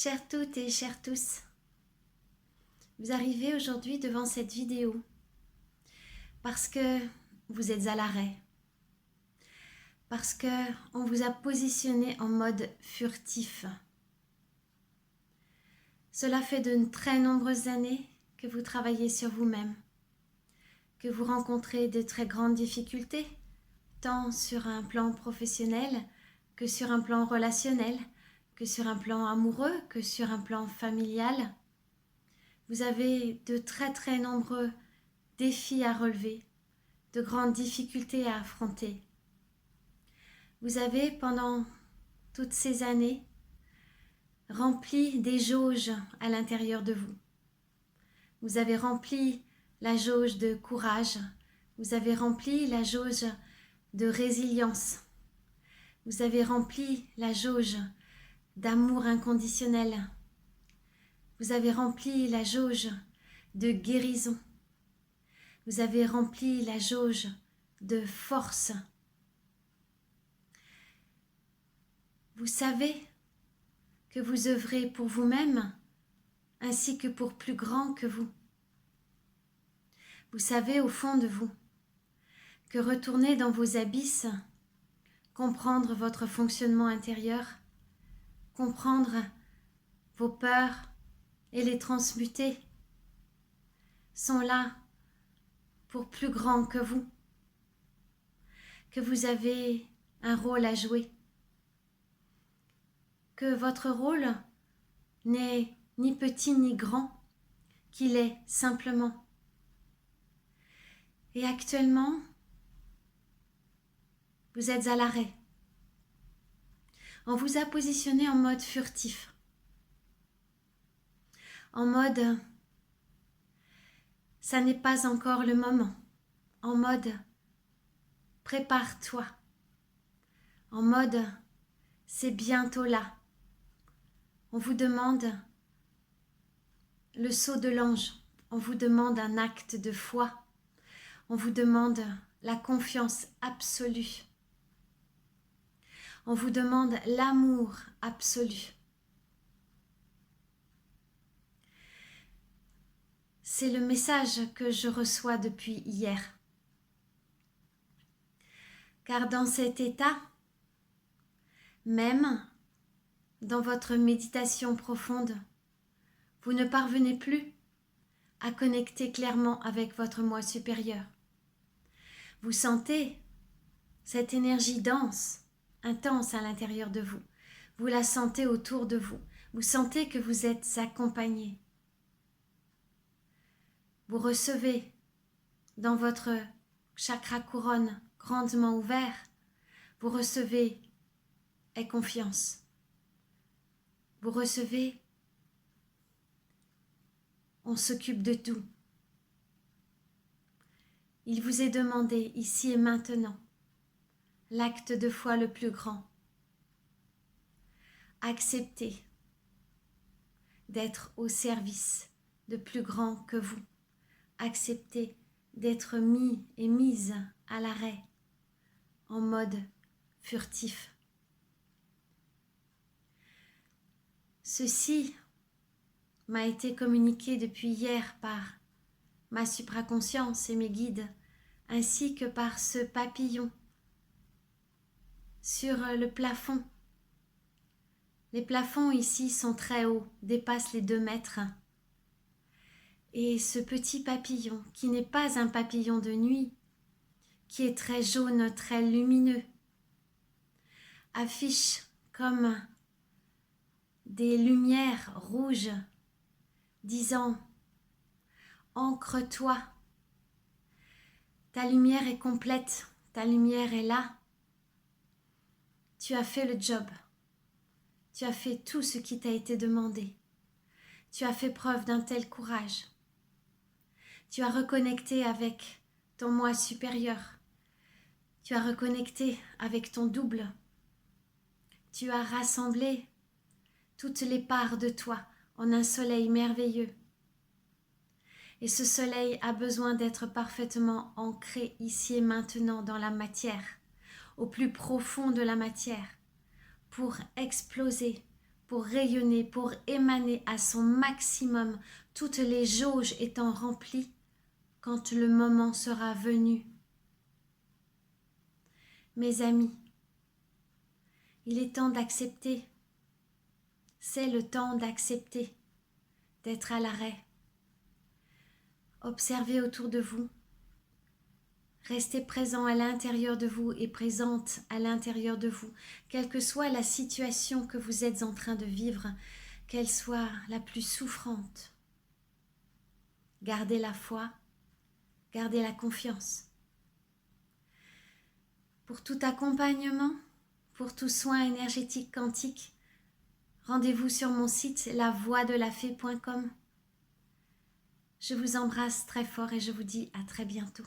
Chères toutes et chers tous, vous arrivez aujourd'hui devant cette vidéo parce que vous êtes à l'arrêt, parce qu'on vous a positionné en mode furtif. Cela fait de très nombreuses années que vous travaillez sur vous-même, que vous rencontrez de très grandes difficultés, tant sur un plan professionnel que sur un plan relationnel, que sur un plan amoureux, que sur un plan familial. Vous avez de très nombreux défis à relever, de grandes difficultés à affronter. Vous avez, pendant toutes ces années, rempli des jauges à l'intérieur de vous. Vous avez rempli la jauge de courage, vous avez rempli la jauge de résilience, vous avez rempli la jauge d'amour inconditionnel, vous avez rempli la jauge de guérison, vous avez rempli la jauge de force. Vous savez que vous œuvrez pour vous-même ainsi que pour plus grand que vous. Vous savez au fond de vous que retourner dans vos abysses, comprendre votre fonctionnement intérieur, comprendre vos peurs et les transmuter sont là pour plus grand que vous avez un rôle à jouer, que votre rôle n'est ni petit ni grand, qu'il est simplement. Et actuellement, vous êtes à l'arrêt. On vous a positionné en mode furtif, en mode ça n'est pas encore le moment, en mode prépare-toi, en mode c'est bientôt là. On vous demande le sceau de l'ange, on vous demande un acte de foi, on vous demande la confiance absolue, on vous demande l'amour absolu. C'est le message que je reçois depuis hier. Car dans cet état, même dans votre méditation profonde, vous ne parvenez plus à connecter clairement avec votre moi supérieur. Vous sentez cette énergie dense, intense à l'intérieur de vous. Vous la sentez autour de vous. Vous sentez que vous êtes accompagné. Vous recevez dans votre chakra couronne grandement ouvert, vous recevez aie confiance. Vous recevez, on s'occupe de tout. Il vous est demandé ici et maintenant l'acte de foi le plus grand. Acceptez d'être au service de plus grand que vous. Acceptez d'être mis et mise à l'arrêt en mode furtif. Ceci m'a été communiqué depuis hier par ma supraconscience et mes guides, ainsi que par ce papillon sur le plafond. Les plafonds ici sont très hauts, dépassent les 2 mètres. Et ce petit papillon, qui n'est pas un papillon de nuit, qui est très jaune, très lumineux, affiche comme des lumières rouges disant « Ancre-toi, ta lumière est complète, ta lumière est là, tu as fait le job, tu as fait tout ce qui t'a été demandé, tu as fait preuve d'un tel courage, tu as reconnecté avec ton moi supérieur, tu as reconnecté avec ton double, tu as rassemblé toutes les parts de toi en un soleil merveilleux. Et ce soleil a besoin d'être parfaitement ancré ici et maintenant dans la matière, au plus profond de la matière, pour exploser, pour rayonner, pour émaner à son maximum, toutes les jauges étant remplies quand le moment sera venu. Mes amis, il est temps d'accepter. C'est le temps d'accepter, d'être à l'arrêt. Observez autour de vous. Restez présent à l'intérieur de vous et présente à l'intérieur de vous, quelle que soit la situation que vous êtes en train de vivre, qu'elle soit la plus souffrante. Gardez la foi, gardez la confiance. Pour tout accompagnement, pour tout soin énergétique quantique, rendez-vous sur mon site lavoixdelafée.com. Je vous embrasse très fort et je vous dis à très bientôt.